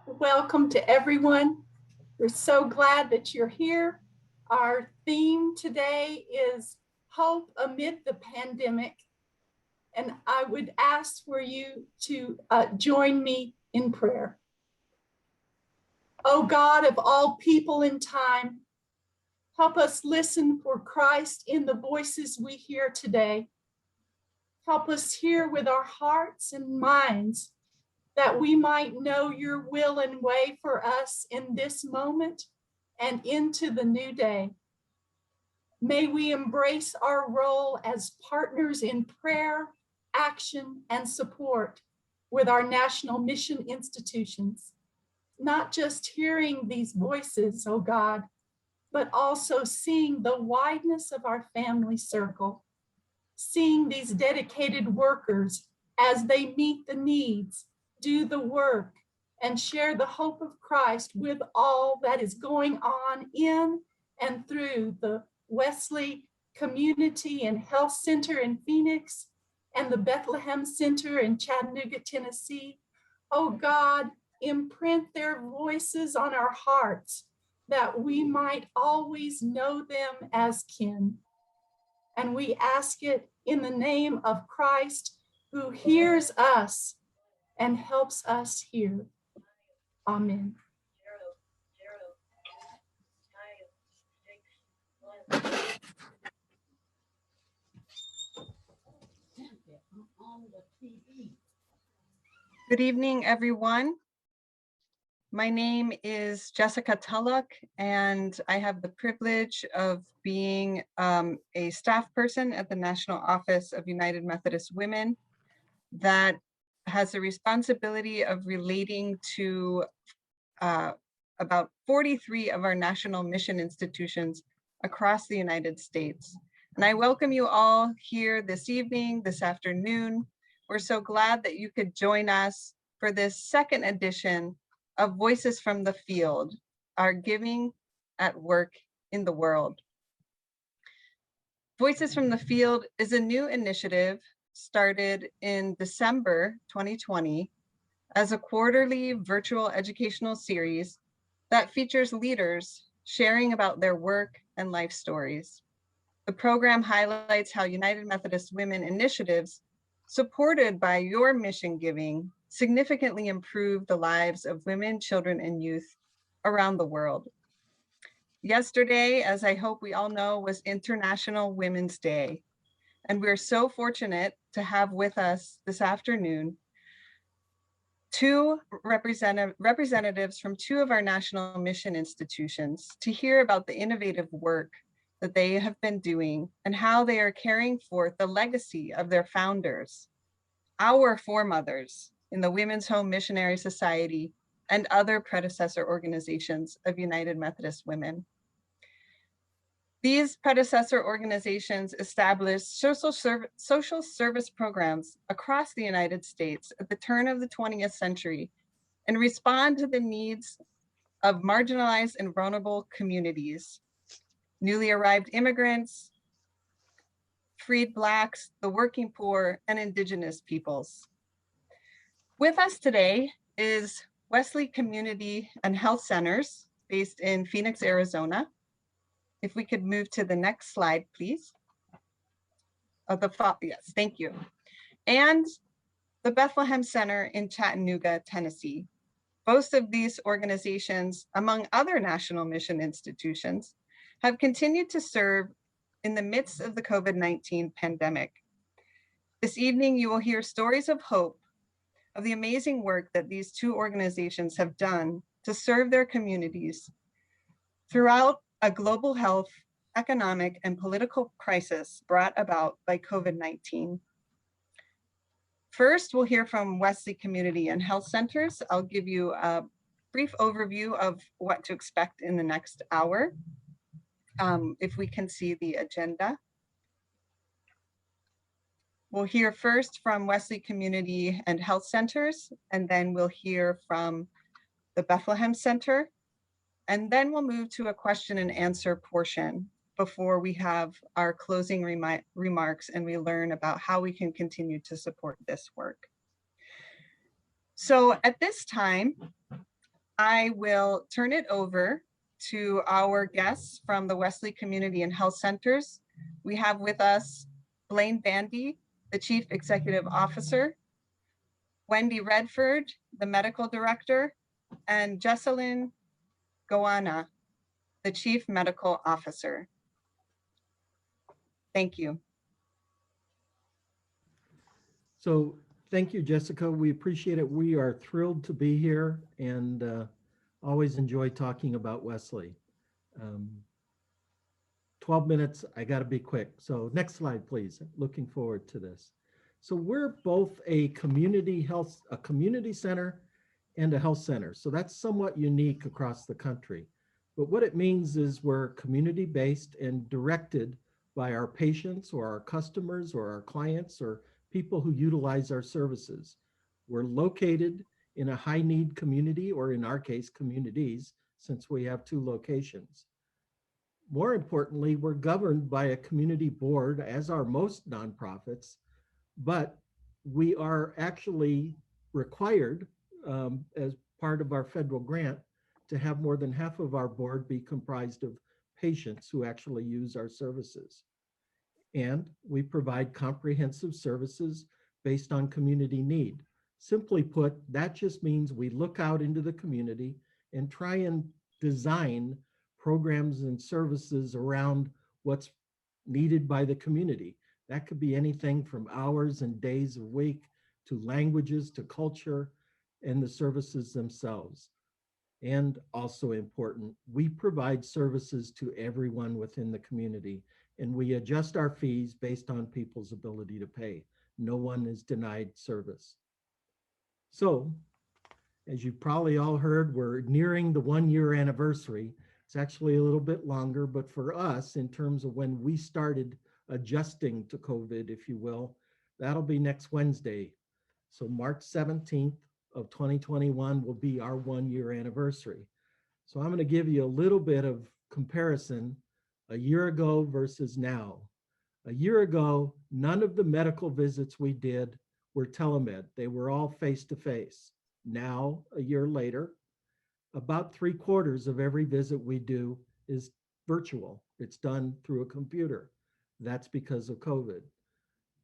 Welcome to everyone. We're so glad that you're here. Our theme today is Hope Amid the Pandemic. And I would ask for you to join me in prayer. O God of all people and time, help us listen for Christ in the voices we hear today. Help us hear with our hearts and minds that we might know your will and way for us in this moment and into the new day. May we embrace our role as partners in prayer, action, and support with our national mission institutions, not just hearing these voices, oh God, but also seeing the wideness of our family circle, seeing these dedicated workers as they meet the needs, do the work, and share the hope of Christ with all that is going on in and through the Wesley Community and Health Center in Phoenix and the Bethlehem Center in Chattanooga, Tennessee. Oh God, imprint their voices on our hearts that we might always know them as kin. And we ask it in the name of Christ, who hears us and helps us hear. Amen. Good evening, everyone. My name is Jessica Tulloch, and I have the privilege of being a staff person at the National Office of United Methodist Women that has the responsibility of relating to about 43 of our national mission institutions across the United States. And I welcome you all here this evening, this afternoon. We're so glad that you could join us for this second edition of Voices from the Field, our giving at work in the world. Voices from the Field is a new initiative started in December 2020 as a quarterly virtual educational series that features leaders sharing about their work and life stories. The program highlights how United Methodist Women initiatives supported by your mission giving significantly improve the lives of women, children, and youth around the world. Yesterday, as I hope we all know, was International Women's Day. And we're so fortunate to have with us this afternoon two representatives from two of our national mission institutions to hear about the innovative work that they have been doing and how they are carrying forth the legacy of their founders, our foremothers in the Women's Home Missionary Society and other predecessor organizations of United Methodist Women. These predecessor organizations established social service programs across the United States at the turn of the 20th century and respond to the needs of marginalized and vulnerable communities, newly arrived immigrants, freed Blacks, the working poor, and Indigenous peoples. With us today is Wesley Community and Health Centers based in Phoenix, Arizona. If we could move to the next slide, please. Yes, thank you. And the Bethlehem Center in Chattanooga, Tennessee. Both of these organizations, among other national mission institutions, have continued to serve in the midst of the COVID-19 pandemic. This evening, you will hear stories of hope, of the amazing work that these two organizations have done to serve their communities throughout a global health, economic, and political crisis brought about by COVID-19. First, we'll hear from Wesley Community and Health Centers. I'll give you a brief overview of what to expect in the next hour. If we can see the agenda. We'll hear first from Wesley Community and Health Centers, and then we'll hear from the Bethlehem Center. And then we'll move to a question and answer portion before we have our closing remarks and we learn about how we can continue to support this work. So at this time, I will turn it over to our guests from the Wesley Community and Health Centers. We have with us Blaine Bandy, the Chief Executive Officer, Wendy Redford, the Medical Director, and Jesselyn Goana, the Chief Medical Officer. Thank you. So thank you, Jessica. We appreciate it. We are thrilled to be here and always enjoy talking about Wesley. 12 minutes, I got to be quick. So next slide, please. Looking forward to this. So we're both a community center and a health center. So that's somewhat unique across the country. But what it means is we're community-based and directed by our patients or our customers or our clients or people who utilize our services. We're located in a high-need community, or in our case, communities, since we have 2 locations. More importantly, we're governed by a community board, as are most nonprofits, but we are actually required, as part of our federal grant, to have more than half of our board be comprised of patients who actually use our services. And we provide comprehensive services based on community need. Simply put, that just means we look out into the community and try and design programs and services around what's needed by the community. That could be anything from hours and days a week to languages to culture and the services themselves. And also important, we provide services to everyone within the community, and we adjust our fees based on people's ability to pay. No one is denied service. So, as you've probably all heard, we're nearing the 1-year anniversary. It's actually a little bit longer, but for us, in terms of when we started adjusting to COVID, if you will, that'll be next Wednesday. So March 17th of 2021 will be our 1-year anniversary. So I'm going to give you a little bit of comparison a year ago versus now. A year ago, none of the medical visits we did were telemed. They were all face-to-face. Now, a year later, about 3/4 of every visit we do is virtual. It's done through a computer. That's because of COVID.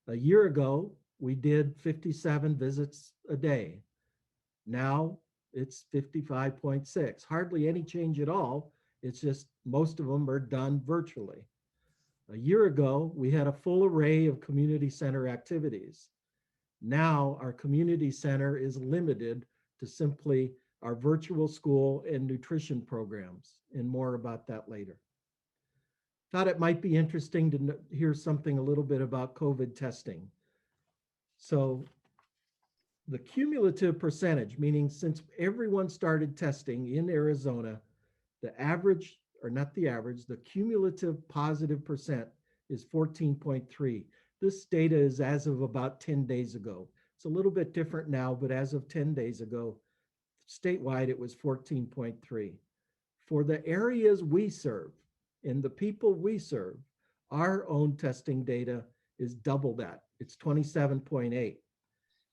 A year ago, we did 57 visits a day. Now it's 55.6. Hardly any change at all. It's just most of them are done virtually. A year ago, we had a full array of community center activities. Now our community center is limited to simply our virtual school and nutrition programs, and more about that later. Thought it might be interesting to hear something a little bit about COVID testing. So the cumulative percentage, meaning since everyone started testing in Arizona, the average, or not the average, the cumulative positive percent is 14.3. This data is as of about 10 days ago. It's a little bit different now, but as of 10 days ago, statewide, it was 14.3. For the areas we serve and the people we serve, our own testing data is double that. It's 27.8.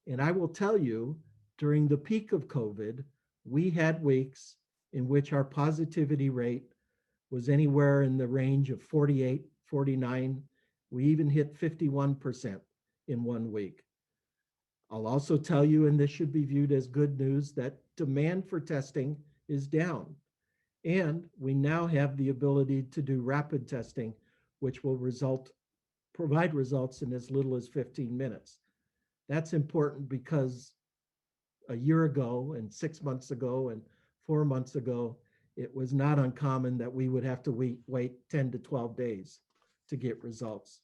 And I will tell you, during the peak of COVID, we had weeks in which our positivity rate was anywhere in the range of 48, 49. We even hit 51% in 1 week. I'll also tell you, and this should be viewed as good news, that demand for testing is down. And we now have the ability to do rapid testing, which will provide results in as little as 15 minutes. That's important because a year ago and 6 months ago and 4 months ago, it was not uncommon that we would have to wait 10 to 12 days to get results.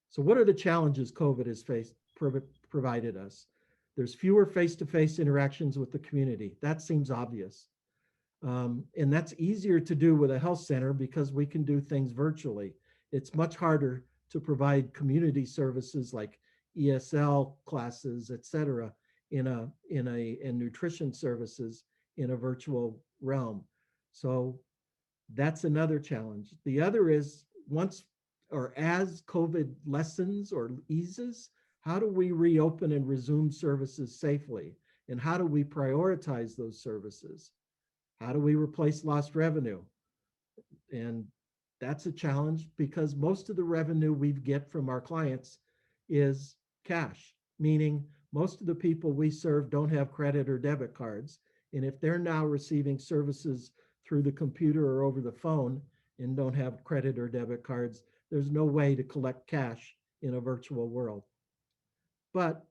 So what are the challenges COVID has provided us? There's fewer face-to-face interactions with the community. That seems obvious. And that's easier to do with a health center because we can do things virtually. It's much harder to provide community services like ESL classes, et cetera, in nutrition services in a virtual realm. So that's another challenge. The other is as COVID lessens or eases, how do we reopen and resume services safely? And how do we prioritize those services? How do we replace lost revenue? And that's a challenge because most of the revenue we get from our clients is cash, meaning most of the people we serve don't have credit or debit cards. And if they're now receiving services through the computer or over the phone and don't have credit or debit cards, there's no way to collect cash in a virtual world. But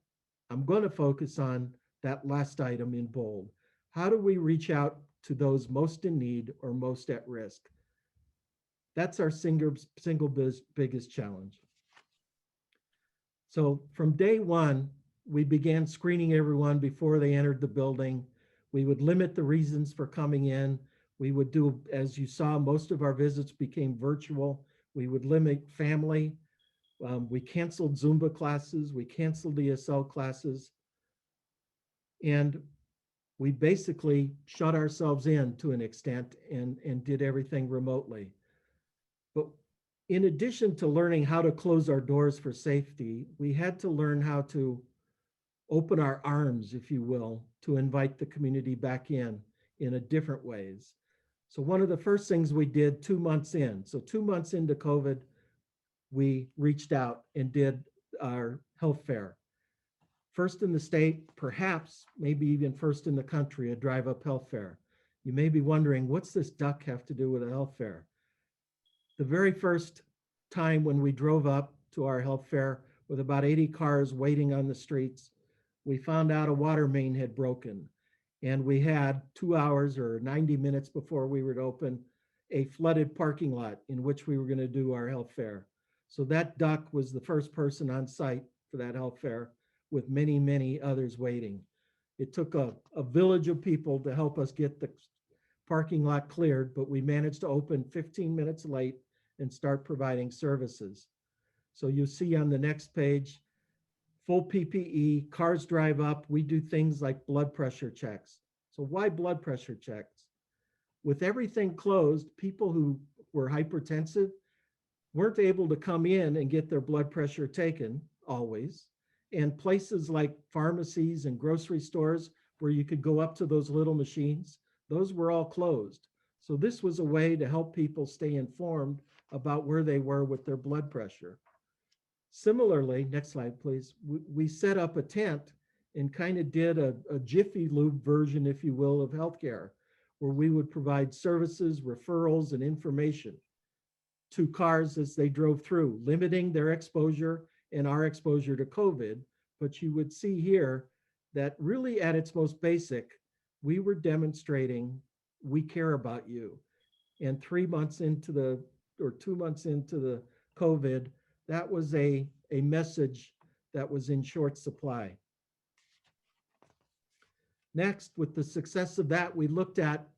I'm going to focus on that last item in bold. How do we reach out to those most in need or most at risk? That's our single biggest challenge. So from day one, we began screening everyone before they entered the building. We would limit the reasons for coming in. We would do, as you saw, most of our visits became virtual. We would limit family. We canceled Zumba classes. We canceled ESL classes. And we basically shut ourselves in to an extent and did everything remotely. But in addition to learning how to close our doors for safety, we had to learn how to open our arms, if you will, to invite the community back in a different ways. So one of the first things we did 2 months in, so 2 months into COVID, we reached out and did our health fair. First in the state, perhaps maybe even first in the country, a drive-up health fair. You may be wondering, what's this duck have to do with a health fair? The very first time when we drove up to our health fair with about 80 cars waiting on the streets, we found out a water main had broken. And we had 2 hours or 90 minutes before we were to open a flooded parking lot in which we were going to do our health fair. So that duck was the first person on site for that health fair, with many, many others waiting. It took a village of people to help us get the parking lot cleared, but we managed to open 15 minutes late and start providing services. So you see on the next page, full PPE, cars drive up. We do things like blood pressure checks. So why blood pressure checks? With everything closed, people who were hypertensive weren't able to come in and get their blood pressure taken always. And places like pharmacies and grocery stores where you could go up to those little machines, those were all closed. So this was a way to help people stay informed about where they were with their blood pressure. Similarly, next slide, please. We set up a tent and kind of did a Jiffy Lube version, if you will, of healthcare, where we would provide services, referrals, and information to cars as they drove through, limiting their exposure and our exposure to COVID. But you would see here that really at its most basic, we were demonstrating we care about you. And 3 months into the, or 2 months into the COVID, that was a message that was in short supply. Next, with the success of that, we looked at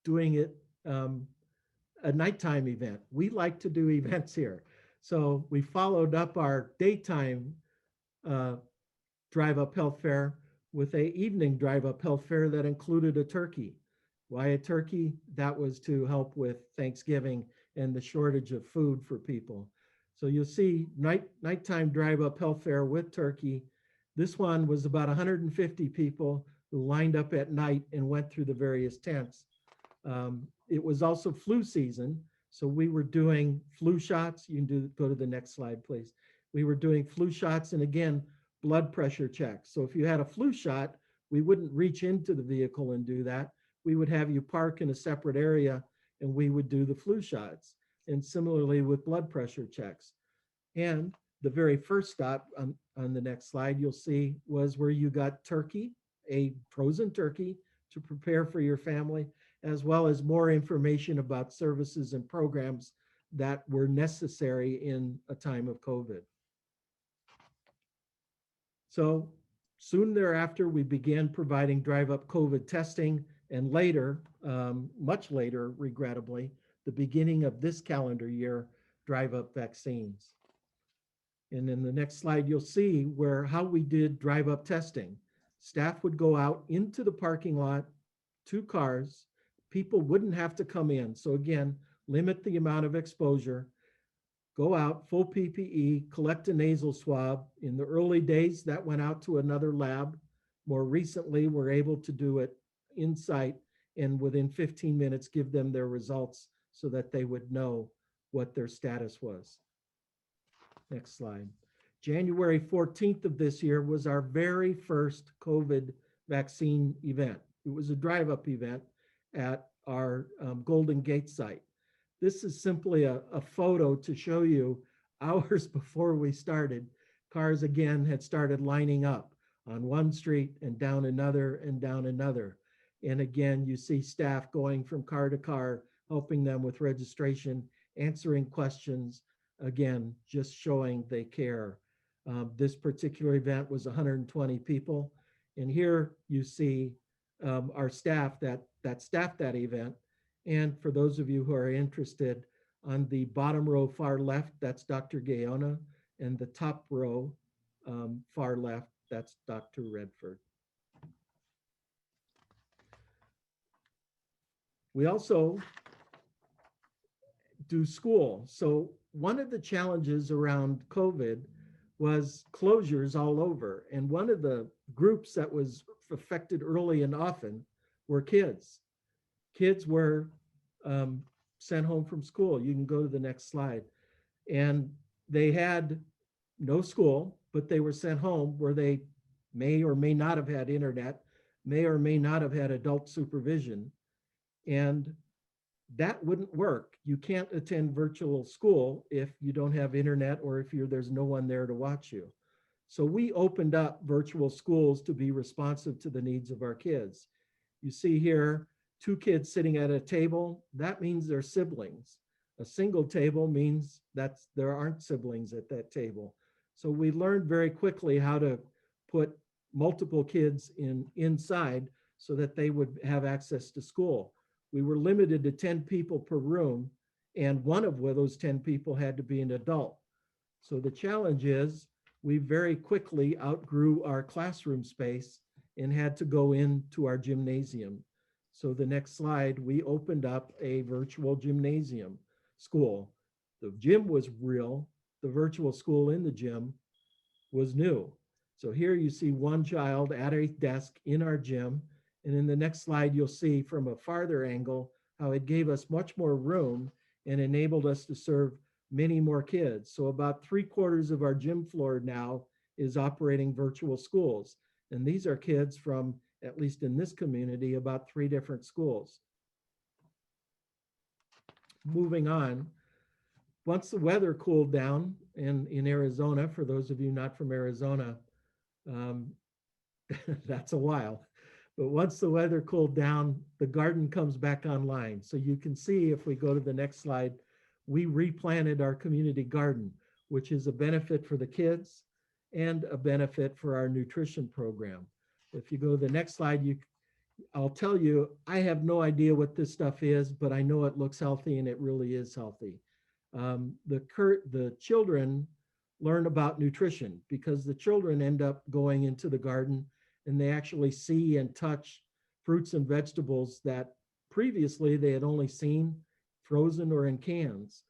doing it a nighttime event. We like to do events here. So we followed up our daytime drive-up health fair with an evening drive-up health fair that included a turkey. Why a turkey? That was to help with Thanksgiving and the shortage of food for people. So you'll see nighttime drive-up health fair with turkey. This one was about 150 people who lined up at night and went through the various tents. It was also flu season, so we were doing flu shots. You can go to the next slide, please. We were doing flu shots and again, blood pressure checks. So if you had a flu shot, we wouldn't reach into the vehicle and do that. We would have you park in a separate area and we would do the flu shots. And similarly with blood pressure checks. And the very first stop on the next slide, you'll see was where you got turkey, a frozen turkey to prepare for your family, as well as more information about services and programs that were necessary in a time of COVID. So soon thereafter, we began providing drive-up COVID testing, and later, much later, regrettably, the beginning of this calendar year, drive-up vaccines. And in the next slide, you'll see how we did drive-up testing. Staff would go out into the parking lot, 2 cars, people wouldn't have to come in. So again, limit the amount of exposure, go out, full PPE, collect a nasal swab. In the early days, that went out to another lab. More recently, we're able to do it in site and within 15 minutes give them their results so that they would know what their status was. Next slide. January 14th of this year was our very first COVID vaccine event. It was a drive-up event at our Golden Gate site. This is simply a photo to show you hours before we started. Cars again had started lining up on one street and down another and down another. And again, you see staff going from car to car, helping them with registration, answering questions, again, just showing they care. This particular event was 120 people. And here you see our staff that staffed that event. And for those of you who are interested, on the bottom row far left, that's Dr. Gayona, and the top row far left, that's Dr. Redford. We also do school. So one of the challenges around COVID was closures all over. And one of the groups that was affected early and often were kids. Kids were sent home from school. You can go to the next slide. And they had no school, but they were sent home where they may or may not have had internet, may or may not have had adult supervision. And that wouldn't work. You can't attend virtual school if you don't have internet or if there's no one there to watch you. So we opened up virtual schools to be responsive to the needs of our kids. You see here, 2 kids sitting at a table. That means they're siblings. A single table means that there aren't siblings at that table. So we learned very quickly how to put multiple kids inside so that they would have access to school. We were limited to 10 people per room, and one of those 10 people had to be an adult. So the challenge is we very quickly outgrew our classroom space and had to go into our gymnasium. So the next slide, we opened up a virtual gymnasium school. The gym was real. The virtual school in the gym was new. So here you see one child at a desk in our gym. And in the next slide, you'll see from a farther angle how it gave us much more room and enabled us to serve many more kids. So about 3/4 of our gym floor now is operating virtual schools. And these are kids from, at least in this community, about 3 different schools. Moving on, once the weather cooled down in Arizona, for those of you not from Arizona, that's a while. But once the weather cooled down, the garden comes back online. So you can see, if we go to the next slide, we replanted our community garden, which is a benefit for the kids and a benefit for our nutrition program. If you go to the next slide, I'll tell you, I have no idea what this stuff is, but I know it looks healthy and it really is healthy. The children learn about nutrition because the children end up going into the garden and they actually see and touch fruits and vegetables that previously they had only seen frozen or in cans.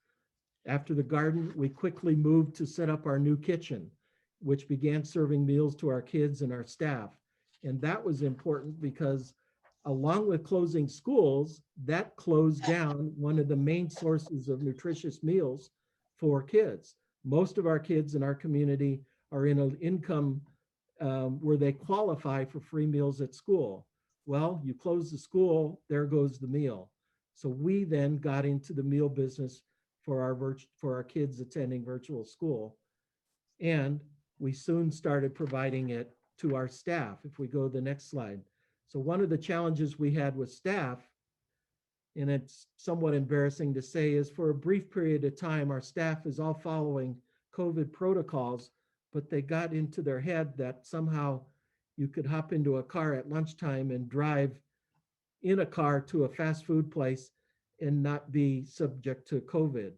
After the garden, we quickly moved to set up our new kitchen, which began serving meals to our kids and our staff. And that was important because along with closing schools, that closed down one of the main sources of nutritious meals for kids. Most of our kids in our community are in an income where they qualify for free meals at school. Well, you close the school, there goes the meal. So we then got into the meal business for our kids attending virtual school. And we soon started providing it to our staff. If we go to the next slide. So one of the challenges we had with staff, and it's somewhat embarrassing to say, is for a brief period of time, our staff is all following COVID protocols, but they got into their head that somehow you could hop into a car at lunchtime and drive in a car to a fast food place and not be subject to COVID.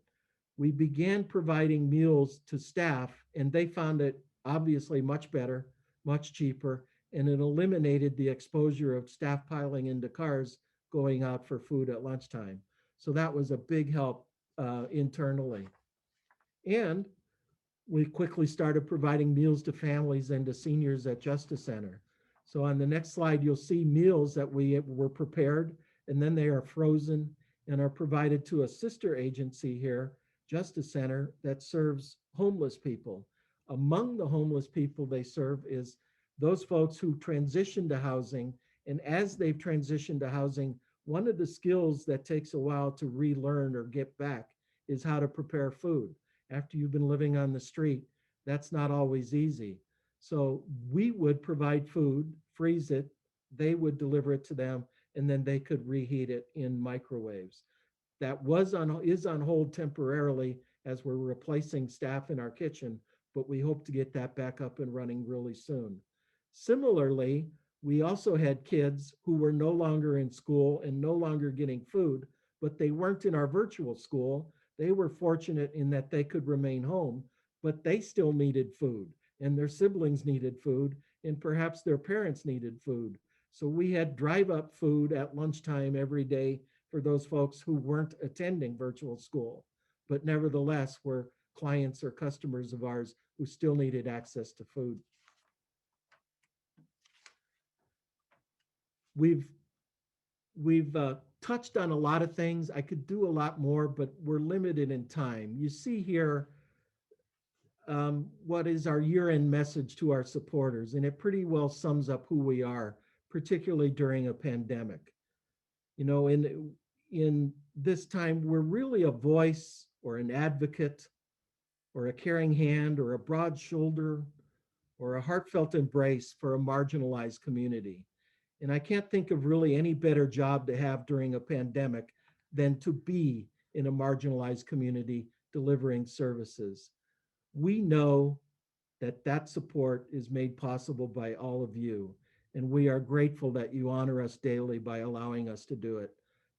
We began providing meals to staff and they found it obviously much better, much cheaper, and it eliminated the exposure of staff piling into cars going out for food at lunchtime. So that was a big help internally. And we quickly started providing meals to families and to seniors at Justice Center. So on the next slide, you'll see meals that were prepared and then they are frozen and are provided to a sister agency here, Justice Center, that serves homeless people. Among the homeless people they serve is those folks who transition to housing, and as they've transitioned to housing, one of the skills that takes a while to relearn or get back is how to prepare food. After you've been living on the street, that's not always easy. So we would provide food, freeze it, they would deliver it to them, and then they could reheat it in microwaves. That is on hold temporarily as we're replacing staff in our kitchen, but we hope to get that back up and running really soon. Similarly, we also had kids who were no longer in school and no longer getting food, but they weren't in our virtual school. They were fortunate in that they could remain home, but they still needed food, and their siblings needed food, and perhaps their parents needed food. So we had drive-up food at lunchtime every day for those folks who weren't attending virtual school, but nevertheless were clients or customers of ours who still needed access to food. We've touched on a lot of things. I could do a lot more, but we're limited in time. You see here what is our year-end message to our supporters, and it pretty well sums up who we are, particularly during a pandemic. You know, in this time, we're really a voice or an advocate or a caring hand or a broad shoulder or a heartfelt embrace for a marginalized community. And I can't think of really any better job to have during a pandemic than to be in a marginalized community delivering services. We know that that support is made possible by all of you, and we are grateful that you honor us daily by allowing us to do it.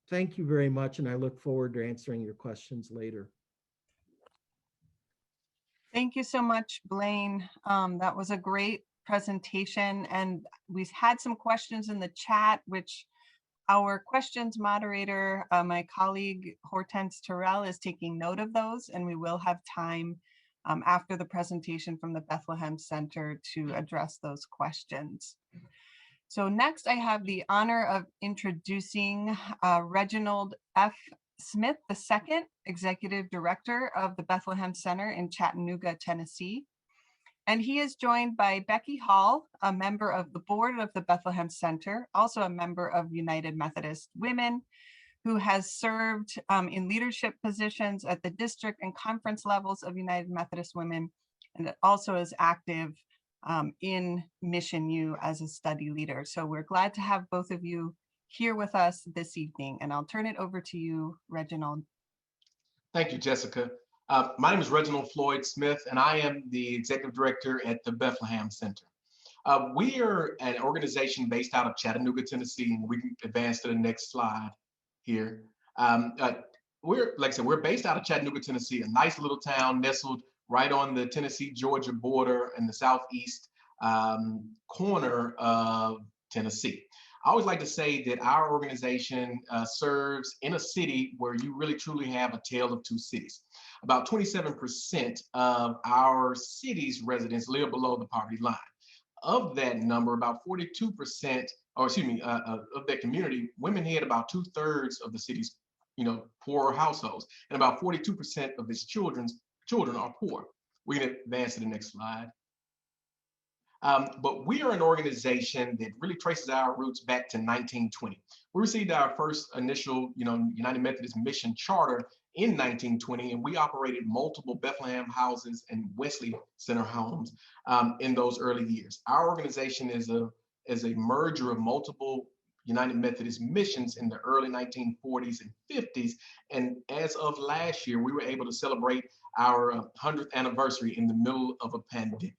Thank you very much, and I look forward to answering your questions later. Thank you so much, Blaine. That was a great presentation, and we had some questions in the chat, which our questions moderator, my colleague Hortense Terrell, is taking note of those, and we will have time after the presentation from the Bethlehem Center to address those questions. So next I have the honor of introducing Reginald F. Smith II, Executive Director of the Bethlehem Center in Chattanooga, Tennessee. And he is joined by Becky Hall, a member of the board of the Bethlehem Center, also a member of United Methodist Women, who has served in leadership positions at the district and conference levels of United Methodist Women, and also is active in Mission U as a study leader. So we're glad to have both of you here with us this evening, and I'll turn it over to you, Reginald. Thank you, Jessica. My name is Reginald Floyd Smith, and I am the Executive Director at the Bethlehem Center. We are an organization based out of Chattanooga, Tennessee, and we can advance to the next slide here. We're, like I said, we're based out of Chattanooga, Tennessee, a nice little town nestled right on the Tennessee-Georgia border in the southeast corner of Tennessee. I always like to say that our organization serves in a city where you really truly have a tale of two cities. About 27% of our city's residents live below the poverty line. Of that number, about 42%, or excuse me, of that community, women head about 2/3 of the city's, poorer households, and about 42% of its children are poor. We can advance to the next slide. But we are an organization that really traces our roots back to 1920. We received our first initial, United Methodist Mission charter in 1920, and we operated multiple Bethlehem houses and Wesley Center homes in those early years. Our organization is a merger of multiple United Methodist missions in the early 1940s and 50s. And as of last year, we were able to celebrate our 100th anniversary in the middle of a pandemic.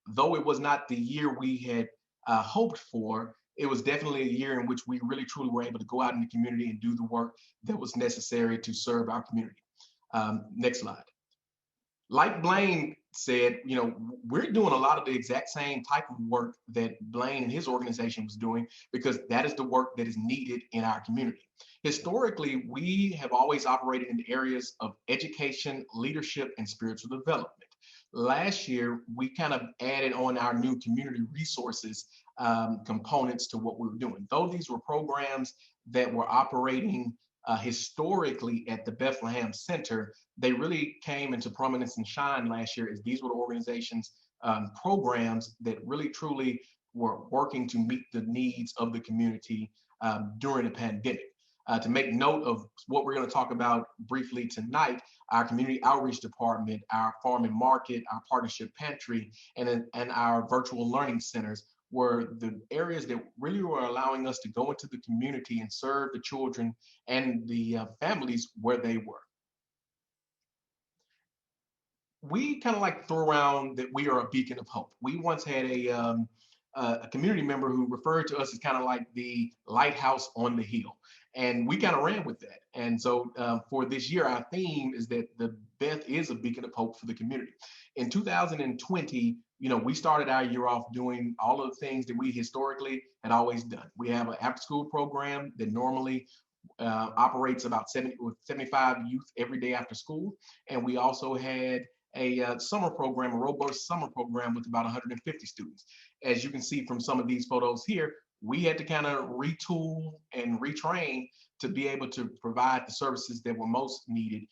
Though it was not the year we had hoped for, it was definitely a year in which we really truly were able to go out in the community and do the work that was necessary to serve our community. Next slide. Like Blaine said, we're doing a lot of the exact same type of work that Blaine and his organization was doing, because that is the work that is needed in our community. Historically, we have always operated in the areas of education, leadership, and spiritual development. Last year, we kind of added on our new community resources components to what we were doing. Though these were programs that were operating historically at the Bethlehem Center, they really came into prominence and shine last year as these were the organizations, programs that really truly were working to meet the needs of the community during the pandemic. To make note of what we're going to talk about briefly tonight, our community outreach department, our farm and market, our partnership pantry, and our virtual learning centers were the areas that really were allowing us to go into the community and serve the children and the families where they were. We kind of like throw around that we are a beacon of hope. We once had a community member who referred to us as kind of like the lighthouse on the hill. And we kind of ran with that. And so for this year, our theme is that the Beth is a beacon of hope for the community. In 2020, we started our year off doing all of the things that we historically had always done. We have an after-school program that normally operates about 75 youth every day after school. And we also had a summer program, a robust summer program with about 150 students. As you can see from some of these photos here, we had to kind of retool and retrain to be able to provide the services that were most needed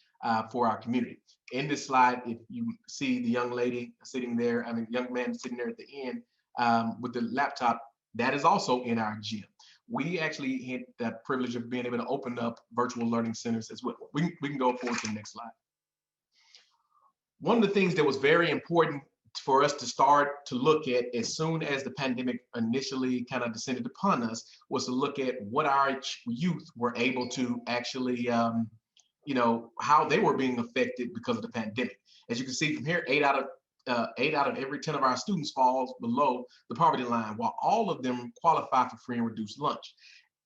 for our community. In this slide, if you see the young lady sitting there, young man sitting there at the end with the laptop, that is also in our gym. We actually had that privilege of being able to open up virtual learning centers as well. We can go forward to the next slide. One of the things that was very important for us to start to look at as soon as the pandemic initially kind of descended upon us was to look at what our youth were able to actually, how they were being affected because of the pandemic. As you can see from here, 8 out of every 10 of our students falls below the poverty line, while all of them qualify for free and reduced lunch.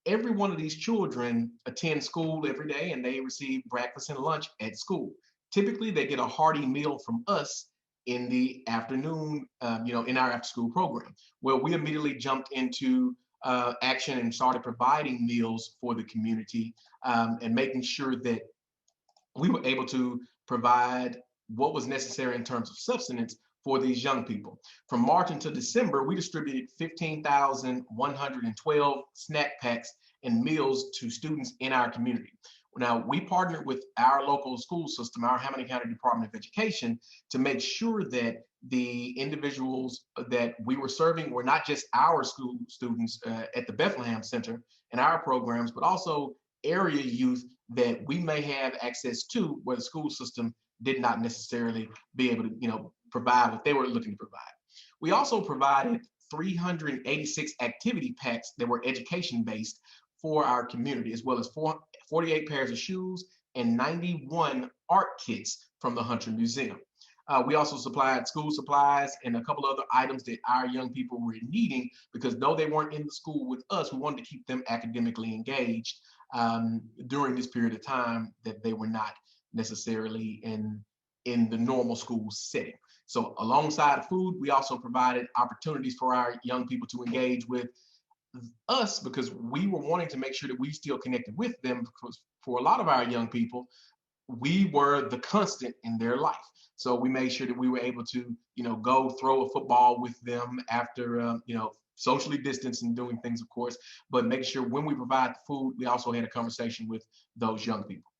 Every one of these children attend school every day and they receive breakfast and lunch at school. Typically, they get a hearty meal from us in the afternoon, in our after-school program. Well, we immediately jumped into action and started providing meals for the community and making sure that we were able to provide what was necessary in terms of sustenance for these young people. From March until December, we distributed 15,112 snack packs and meals to students in our community. Now, we partnered with our local school system, our Hamilton County Department of Education, to make sure that the individuals that we were serving were not just our school students at the Bethlehem Center and our programs, but also area youth that we may have access to where the school system did not necessarily be able to, provide what they were looking to provide. We also provided 386 activity packs that were education-based for our community, as well as 48 pairs of shoes and 91 art kits from the Hunter Museum. We also supplied school supplies and a couple other items that our young people were needing because though they weren't in the school with us, we wanted to keep them academically engaged during this period of time that they were not necessarily in the normal school setting. So alongside food, we also provided opportunities for our young people to engage with us because we were wanting to make sure that we still connected with them because for a lot of our young people, we were the constant in their life. So we made sure that we were able to, go throw a football with them after, socially distanced and doing things, of course, but making sure when we provide the food, we also had a conversation with those young people.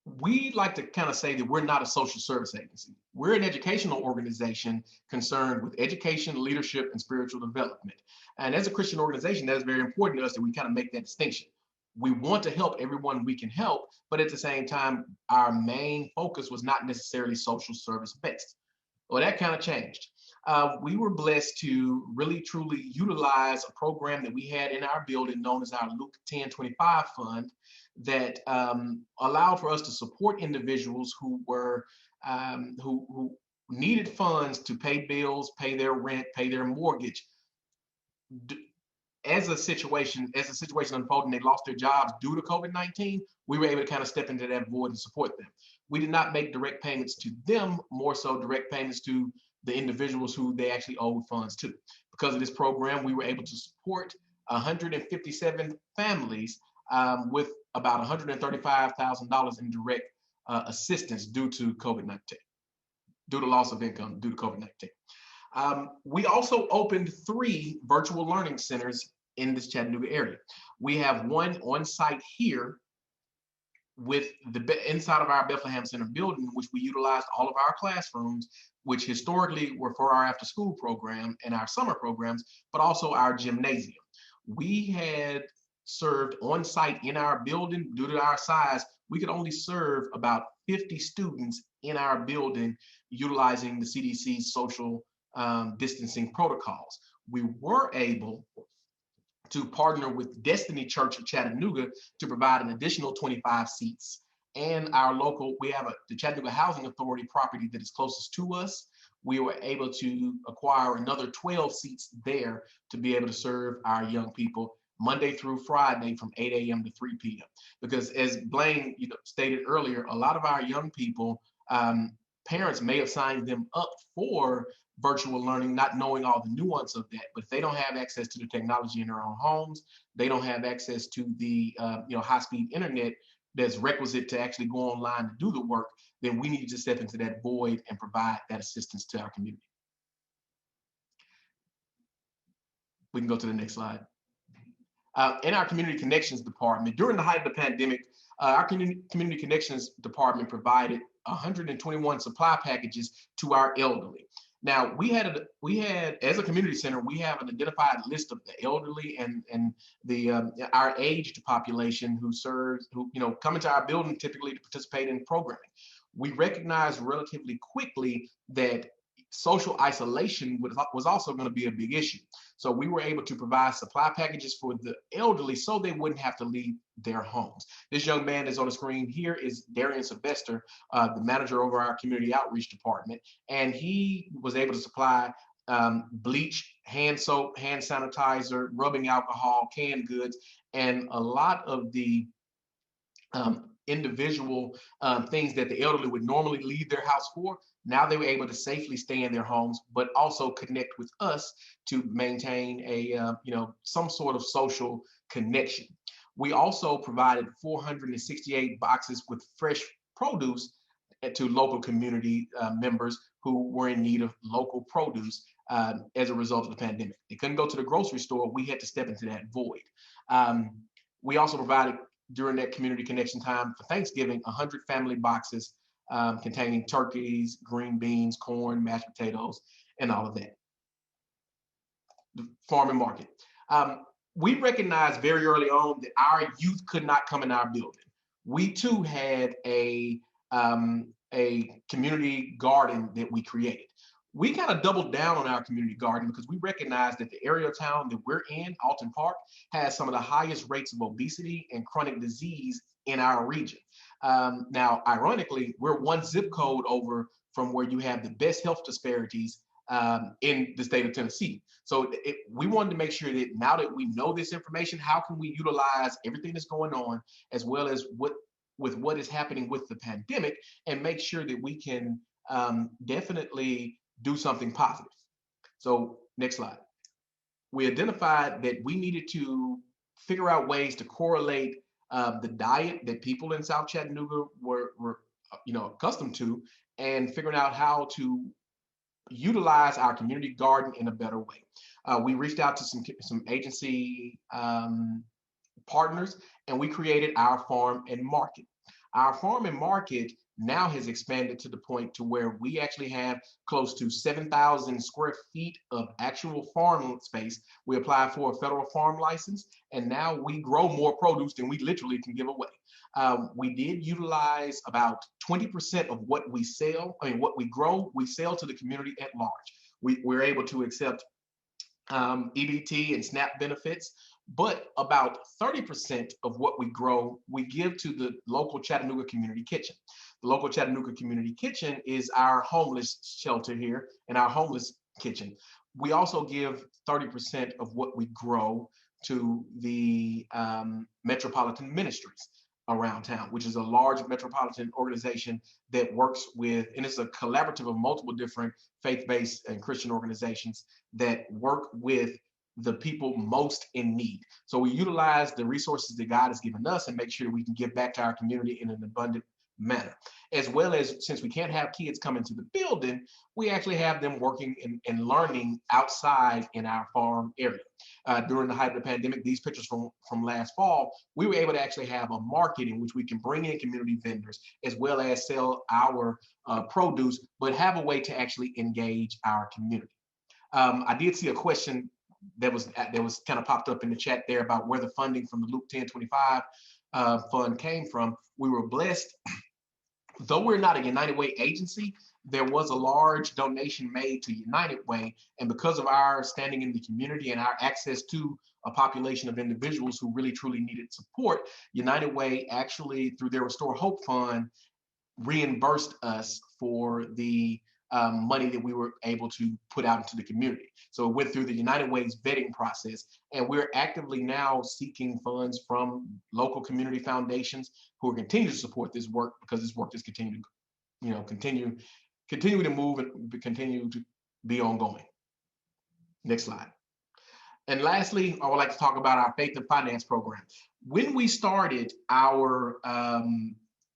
We like to kind of say that we're not a social service agency. We're an educational organization concerned with education, leadership, and spiritual development. And as a Christian organization, that is very important to us that we kind of make that distinction. We want to help everyone we can help, but at the same time, our main focus was not necessarily social service based. Well, that kind of changed. We were blessed to really truly utilize a program that we had in our building known as our Luke 1025 Fund that allowed for us to support individuals who were who needed funds to pay bills, pay their rent, pay their mortgage. As a situation unfolded and they lost their jobs due to COVID-19, we were able to kind of step into that void and support them. We did not make direct payments to them, more so direct payments to the individuals who they actually owed funds to. Because of this program, we were able to support 157 families with about $135,000 in direct assistance due to COVID-19, due to loss of income due to COVID-19. We also opened 3 virtual learning centers in this Chattanooga area. We have one on site here with the inside of our Bethlehem Center building, which we utilized all of our classrooms, which historically were for our after school program and our summer programs, but also our gymnasium. We had served on site in our building. Due to our size, we could only serve about 50 students in our building utilizing the CDC's social distancing protocols. We were able to partner with Destiny Church of Chattanooga to provide an additional 25 seats. And our local, we have the Chattanooga Housing Authority property that is closest to us. We were able to acquire another 12 seats there to be able to serve our young people Monday through Friday from 8 a.m. to 3 p.m. Because as Blaine stated earlier, a lot of our young people, parents may have signed them up for virtual learning, not knowing all the nuance of that. But if they don't have access to the technology in their own homes, they don't have access to the high-speed internet that's requisite to actually go online to do the work, then we need to step into that void and provide that assistance to our community. We can go to the next slide. In our Community Connections Department, during the height of the pandemic, our Community Connections Department provided 121 supply packages to our elderly. Now, we had as a community center, we have an identified list of the elderly and the our aged population who come into our building typically to participate in programming. We recognized relatively quickly that social isolation was also going to be a big issue. So we were able to provide supply packages for the elderly so they wouldn't have to leave their homes. This young man that's on the screen here is Darian Sylvester, the manager over our community outreach department. And he was able to supply bleach, hand soap, hand sanitizer, rubbing alcohol, canned goods, and a lot of the individual things that the elderly would normally leave their house for. Now they were able to safely stay in their homes, but also connect with us to maintain a some sort of social connection. We also provided 468 boxes with fresh produce to local community members who were in need of local produce as a result of the pandemic. They couldn't go to the grocery store. We had to step into that void. We also provided during that community connection time for Thanksgiving 100 family boxes containing turkeys, green beans, corn, mashed potatoes, and all of that. The farm and market. We recognized very early on that our youth could not come in our building. We too had a community garden that we created. We kind of doubled down on our community garden because we recognized that the area of town that we're in, Alton Park, has some of the highest rates of obesity and chronic disease in our region. Now, ironically, we're one zip code over from where you have the best health disparities in the state of Tennessee. So we wanted to make sure that now that we know this information, how can we utilize everything that's going on as well as what is happening with the pandemic and make sure that we can definitely do something positive. So next slide. We identified that we needed to figure out ways to correlate the diet that people in South Chattanooga were accustomed to, and figuring out how to utilize our community garden in a better way. We reached out to some agency partners, and we created our farm and market. Our farm and market now has expanded to the point to where we actually have close to 7,000 square feet of actual farm space. We applied for a federal farm license, and now we grow more produce than we literally can give away. We did utilize about 20% of what we sell, what we grow, we sell to the community at large. We're able to accept EBT and SNAP benefits, but about 30% of what we grow, we give to the local Chattanooga Community Kitchen. The local Chattanooga Community Kitchen is our homeless shelter here and our homeless kitchen. We also give 30% of what we grow to the Metropolitan Ministries around town, which is a large metropolitan organization that works with, and it's a collaborative of multiple different faith-based and Christian organizations that work with the people most in need. So we utilize the resources that God has given us and make sure we can give back to our community in an abundant manner. As well as, since we can't have kids come into the building, we actually have them working and learning outside in our farm area. During the height of the pandemic, these pictures from last fall, we were able to actually have a market in which we can bring in community vendors as well as sell our produce, but have a way to actually engage our community. I did see a question that was kind of popped up in the chat there about where the funding from the Luke 1025 fund came from. We were blessed. Though we're not a United Way agency, there was a large donation made to United Way, and because of our standing in the community and our access to a population of individuals who really truly needed support, United Way actually, through their Restore Hope Fund, reimbursed us for the money that we were able to put out into the community. So it went through the United Way's vetting process, and we're actively now seeking funds from local community foundations who will continue to support this work, because this work is continuing to move and continue to be ongoing. Next slide. And lastly, I would like to talk about our Faith and Finance program. When we started our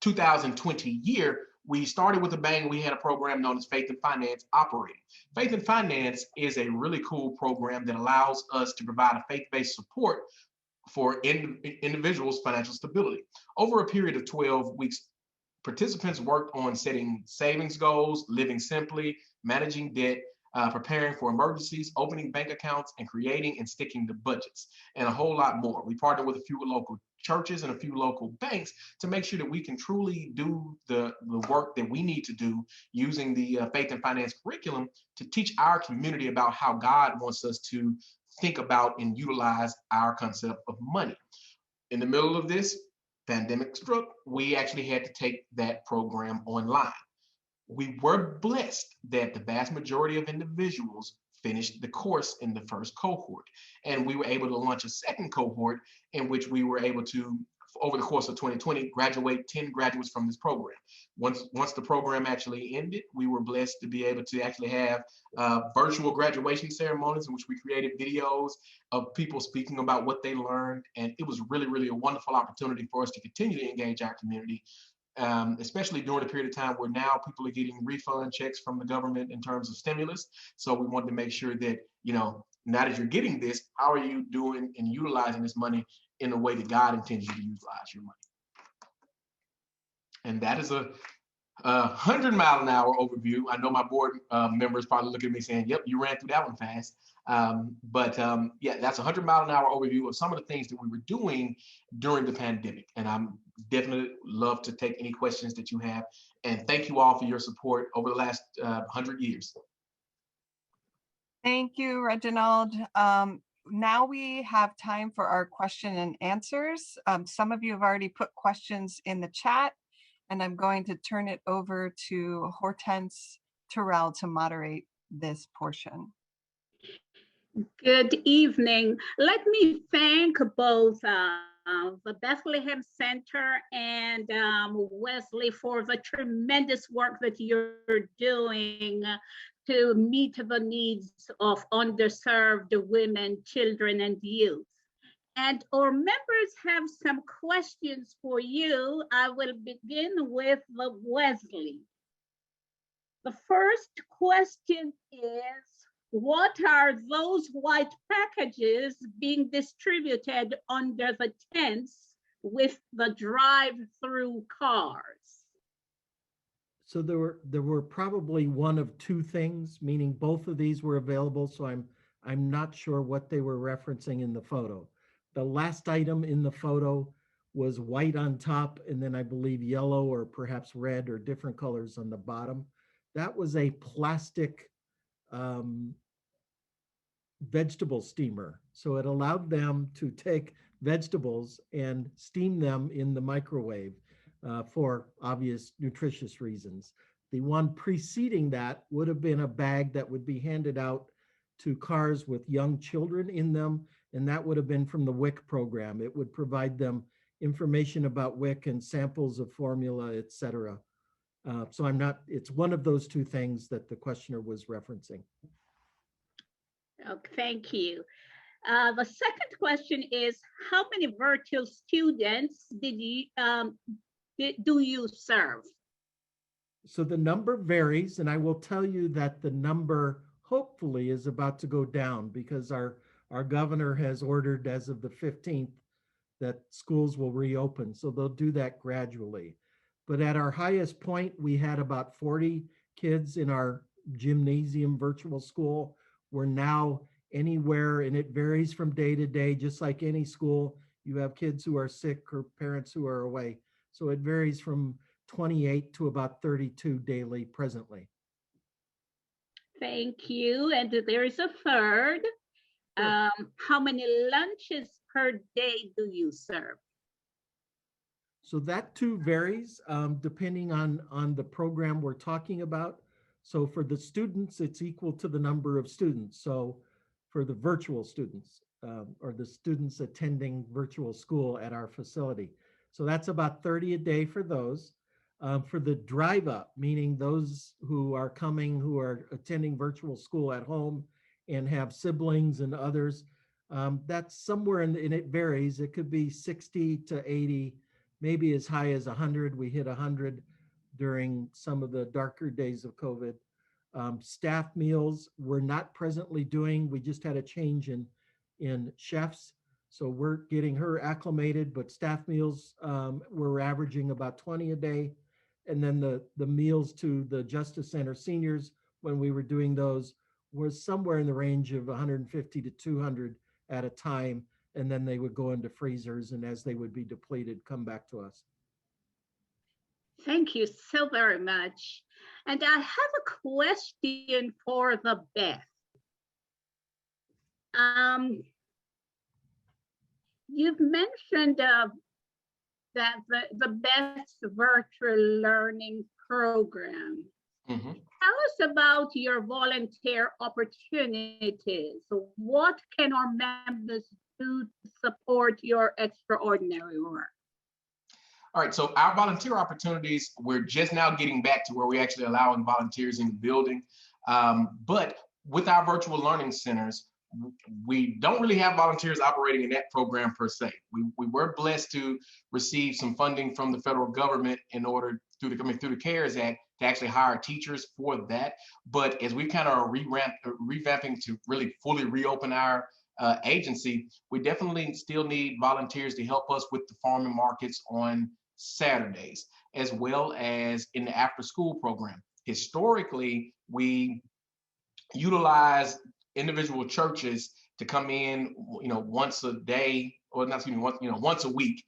2020 year, we started with a bang. We had a program known as Faith and Finance operating. Faith and Finance is a really cool program that allows us to provide a faith-based support for individuals' financial stability. Over a period of 12 weeks, participants worked on setting savings goals, living simply, managing debt, preparing for emergencies, opening bank accounts, and creating and sticking to budgets, and a whole lot more. We partnered with a few local churches and a few local banks to make sure that we can truly do the work that we need to do using the Faith and Finance curriculum to teach our community about how God wants us to think about and utilize our concept of money. In the middle of this pandemic struck, we actually had to take that program online. We were blessed that the vast majority of individuals finished the course in the first cohort, and we were able to launch a second cohort in which we were able to, over the course of 2020, graduate 10 graduates from this program. Once the program actually ended, we were blessed to be able to actually have virtual graduation ceremonies in which we created videos of people speaking about what they learned, and it was really, really a wonderful opportunity for us to continue to engage our community. Especially during a period of time where now people are getting refund checks from the government in terms of stimulus. So we wanted to make sure that, now that you're getting this, how are you doing and utilizing this money in a way that God intends you to utilize your money? And that is a 100-mile-an-hour overview. I know my board members probably look at me saying, yep, you ran through that one fast. Yeah, that's a 100-mile-an-hour overview of some of the things that we were doing during the pandemic. And I'm definitely love to take any questions that you have. And thank you all for your support over the last 100 years. Thank you, Reginald. Now we have time for our question and answers. Some of you have already put questions in the chat, and I'm going to turn it over to Hortense Terrell to moderate this portion. Good evening. Let me thank both the Bethlehem Center and Wesley for the tremendous work that you're doing to meet the needs of underserved women, children, and youth. And our members have some questions for you. I will begin with the Wesley. The first question is, what are those white packages being distributed under the tents with the drive-through cars? So there were probably one of two things, meaning both of these were available. So I'm not sure what they were referencing in the photo. The last item in the photo was white on top, and then I believe yellow or perhaps red or different colors on the bottom. That was a plastic vegetable steamer. So it allowed them to take vegetables and steam them in the microwave for obvious nutritious reasons. The one preceding that would have been a bag that would be handed out to cars with young children in them, and that would have been from the WIC program. It would provide them information about WIC and samples of formula, et cetera. So it's one of those two things that the questioner was referencing. Okay, thank you. The second question is, how many virtual students did do you serve? So the number varies, and I will tell you that the number hopefully is about to go down because our governor has ordered as of the 15th that schools will reopen. So they'll do that gradually. But at our highest point, we had about 40 kids in our gymnasium virtual school. We're now anywhere, and it varies from day to day, just like any school. You have kids who are sick or parents who are away. So it varies from 28 to about 32 daily presently. Thank you. And there is a third. Sure. How many lunches per day do you serve? So that too varies depending on the program we're talking about. So for the students, it's equal to the number of students. So for the virtual students or the students attending virtual school at our facility. So that's about 30 a day for those. For the drive up, meaning those who are coming, who are attending virtual school at home and have siblings and others, that's somewhere and it varies. It could be 60 to 80, maybe as high as 100. We hit 100 during some of the darker days of COVID. Staff meals we're not presently doing. We just had a change in chefs. So we're getting her acclimated, but staff meals, we're averaging about 20 a day. And then the meals to the Justice Center seniors, when we were doing those, was somewhere in the range of 150 to 200 at a time. And then they would go into freezers, and as they would be depleted, come back to us. Thank you so very much. And I have a question for the Beth. You've mentioned that the Best Virtual Learning Program. Mm-hmm. Tell us about your volunteer opportunities. What can our members do to support your extraordinary work? All right, so our volunteer opportunities, we're just now getting back to where we're actually allowing volunteers in the building. But with our virtual learning centers, we don't really have volunteers operating in that program per se. We were blessed to receive some funding from the federal government in order through the CARES Act to actually hire teachers for that. But as we kind of revamping to really fully reopen our agency, we definitely still need volunteers to help us with the farm and markets on Saturdays, as well as in the after school program. Historically, we utilize individual churches to come in, once a day, or not, once a week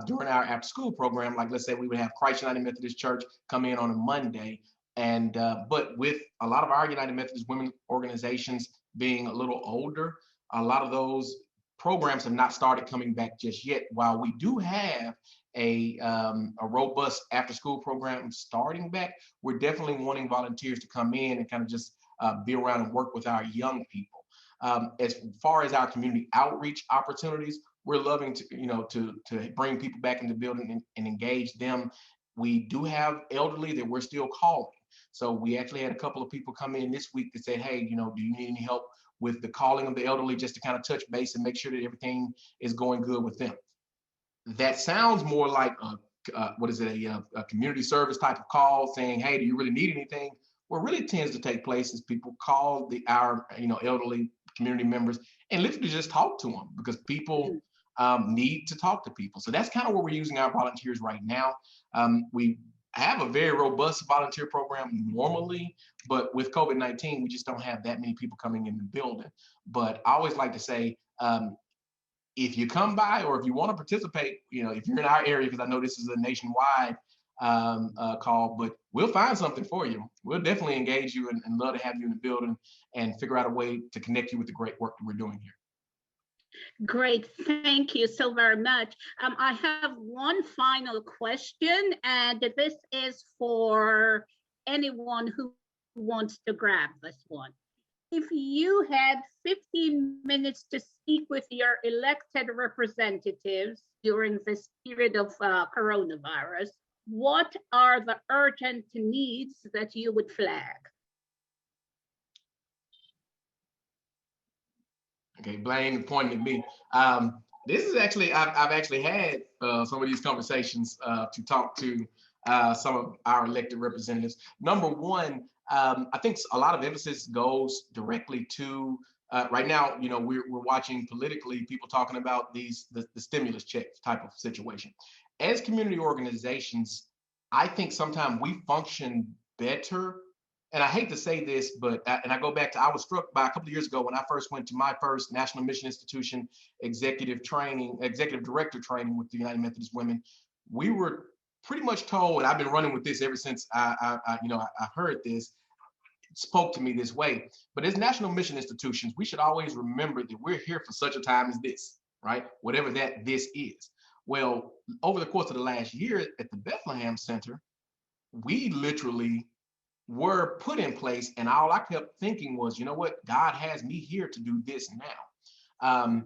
during our after school program. Like, let's say we would have Christ United Methodist Church come in on a Monday. And, but with a lot of our United Methodist Women organizations being a little older, a lot of those programs have not started coming back just yet. While we do have a robust after school program starting back, we're definitely wanting volunteers to come in and kind of just be around and work with our young people. As far as our community outreach opportunities, we're loving to bring people back into the building and engage them. We do have elderly that we're still calling. So we actually had a couple of people come in this week that said, hey, do you need any help with the calling of the elderly, just to kind of touch base and make sure that everything is going good with them. That sounds more like a community service type of call saying, hey, do you really need anything? What really tends to take place is people call our elderly community members and literally just talk to them, because people need to talk to people. So that's kind of where we're using our volunteers right now. We have a very robust volunteer program normally, but with COVID-19, we just don't have that many people coming in the building. But I always like to say, if you come by or if you want to participate, if you're in our area, because I know this is a nationwide call, but we'll find something for you. We'll definitely engage you and love to have you in the building and figure out a way to connect you with the great work that we're doing here. Great, thank you so very much. I have one final question, and this is for anyone who wants to grab this one. If you had 15 minutes to speak with your elected representatives during this period of coronavirus, what are the urgent needs that you would flag? Okay, Blaine pointing at me. This is actually, I've actually had some of these conversations to talk to some of our elected representatives. Number one, I think a lot of emphasis goes directly to right now, you know, we're watching politically people talking about the stimulus check type of situation. As community organizations, I think sometimes we function better. And I hate to say this, but and I go back to, I was struck by a couple of years ago when I first went to my first National Mission Institution executive director training with the United Methodist Women. We were pretty much told, and I've been running with this ever since I heard this, spoke to me this way. But as national mission institutions, we should always remember that we're here for such a time as this, right? Whatever that this is. Well, over the course of the last year at the Bethlehem Center, we literally were put in place, and all I kept thinking was, you know what, God has me here to do this now.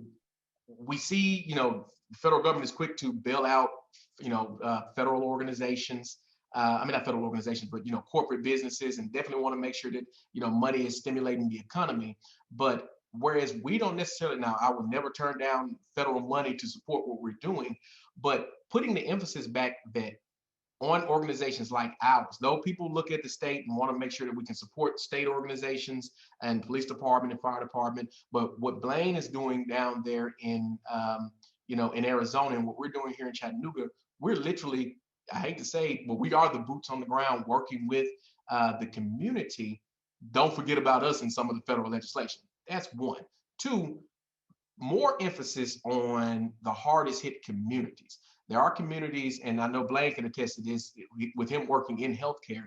We see, you know, the federal government is quick to bail out, you know, federal organizations. I mean, not federal organizations, but, you know, corporate businesses, and definitely want to make sure that, you know, money is stimulating the economy. But whereas we don't necessarily, now I would never turn down federal money to support what we're doing, but putting the emphasis back that on organizations like ours, though people look at the state and want to make sure that we can support state organizations and police department and fire department, but what Blaine is doing down there in, you know, in Arizona, and what we're doing here in Chattanooga, we're literally, I hate to say, but we are the boots on the ground working with the community. Don't forget about us in some of the federal legislation. That's one. Two, more emphasis on the hardest hit communities. There are communities, and I know Blaine can attest to this with him working in healthcare,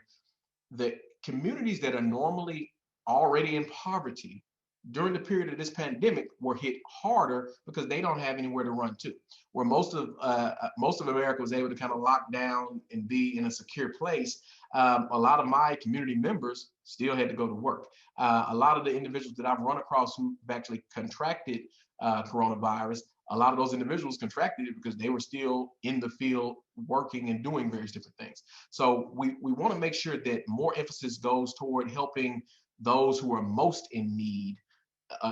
the communities that are normally already in poverty during the period of this pandemic were hit harder because they don't have anywhere to run to. Where most of America was able to kind of lock down and be in a secure place, a lot of my community members still had to go to work. A lot of the individuals that I've run across who've actually contracted coronavirus, a lot of those individuals contracted it because they were still in the field working and doing various different things. So we want to make sure that more emphasis goes toward helping those who are most in need,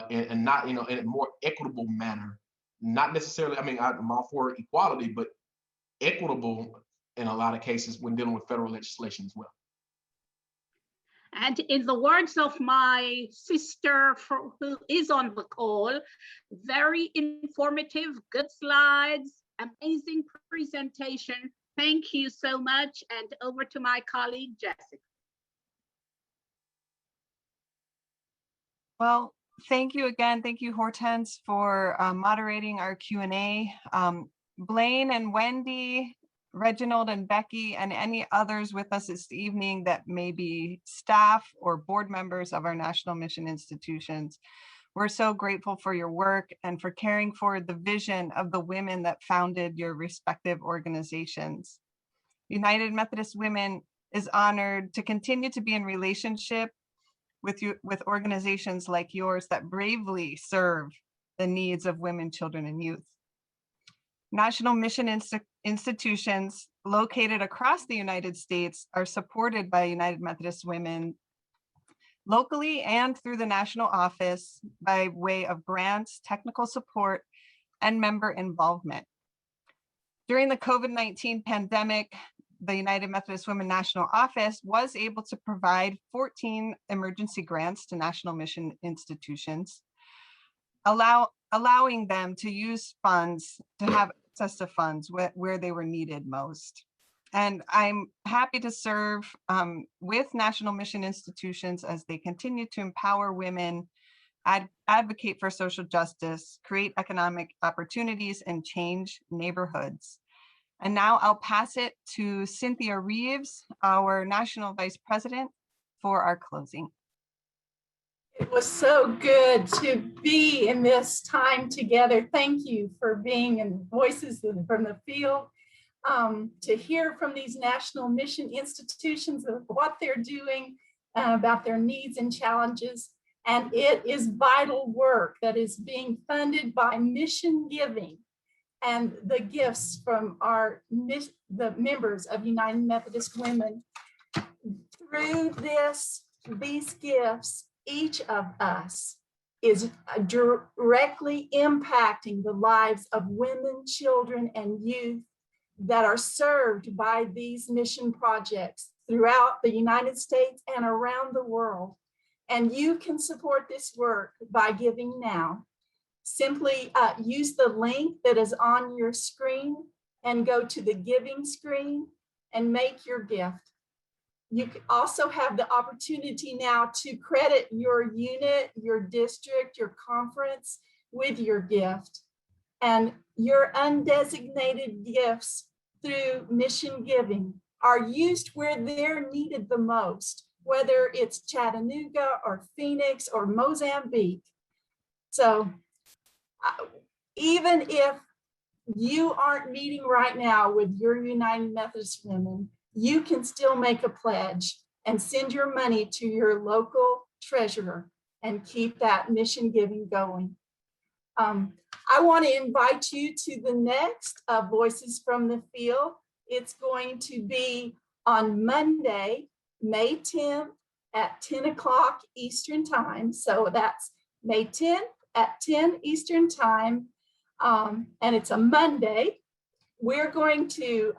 and not, you know, in a more equitable manner. Not necessarily, I mean, I'm all for equality, but equitable in a lot of cases when dealing with federal legislation as well. And in the words of my sister who is on the call, very informative, good slides, amazing presentation. Thank you so much. And over to my colleague, Jessica. Well, thank you again. Thank you, Hortense, for moderating our Q&A. Blaine and Wendy, Reginald and Becky, and any others with us this evening that may be staff or board members of our national mission institutions. We're so grateful for your work and for caring for the vision of the women that founded your respective organizations. United Methodist Women is honored to continue to be in relationship with organizations like yours that bravely serve the needs of women, children, and youth. National mission institutions located across the United States are supported by United Methodist Women locally and through the national office by way of grants, technical support, and member involvement. During the COVID-19 pandemic, the United Methodist Women National Office was able to provide 14 emergency grants to national mission institutions, allowing them to use funds, to have access to funds where they were needed most. And I'm happy to serve with national mission institutions as they continue to empower women, advocate for social justice, create economic opportunities, and change neighborhoods. And now I'll pass it to Cynthia Reeves, our National Vice President, for our closing. It was so good to be in this time together. Thank you for being in voices from the field, to hear from these national mission institutions of what they're doing, about their needs and challenges. And it is vital work that is being funded by mission giving and the gifts from the members of United Methodist Women. Through these gifts, each of us is directly impacting the lives of women, children, and youth that are served by these mission projects throughout the United States and around the world. And you can support this work by giving now. Simply use the link that is on your screen and go to the giving screen and make your gift. You also have the opportunity now to credit your unit, your district, your conference with your gift. And your undesignated gifts through mission giving are used where they're needed the most, whether it's Chattanooga or Phoenix or Mozambique. So even if you aren't meeting right now with your United Methodist Women, you can still make a pledge and send your money to your local treasurer and keep that mission giving going. I want to invite you to the next Voices from the Field. It's going to be on Monday, May 10th at 10 o'clock Eastern Time. So that's May 10th at 10 Eastern Time. And it's a Monday. We're going to,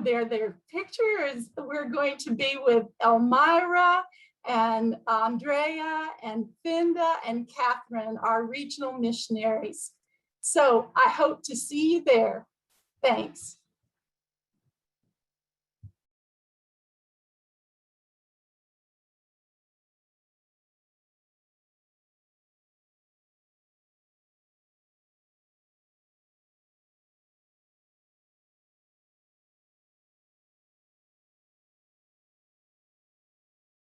their pictures. We're going to be with Elmira and Andrea and Finda and Catherine, our regional missionaries. So I hope to see you there. Thanks.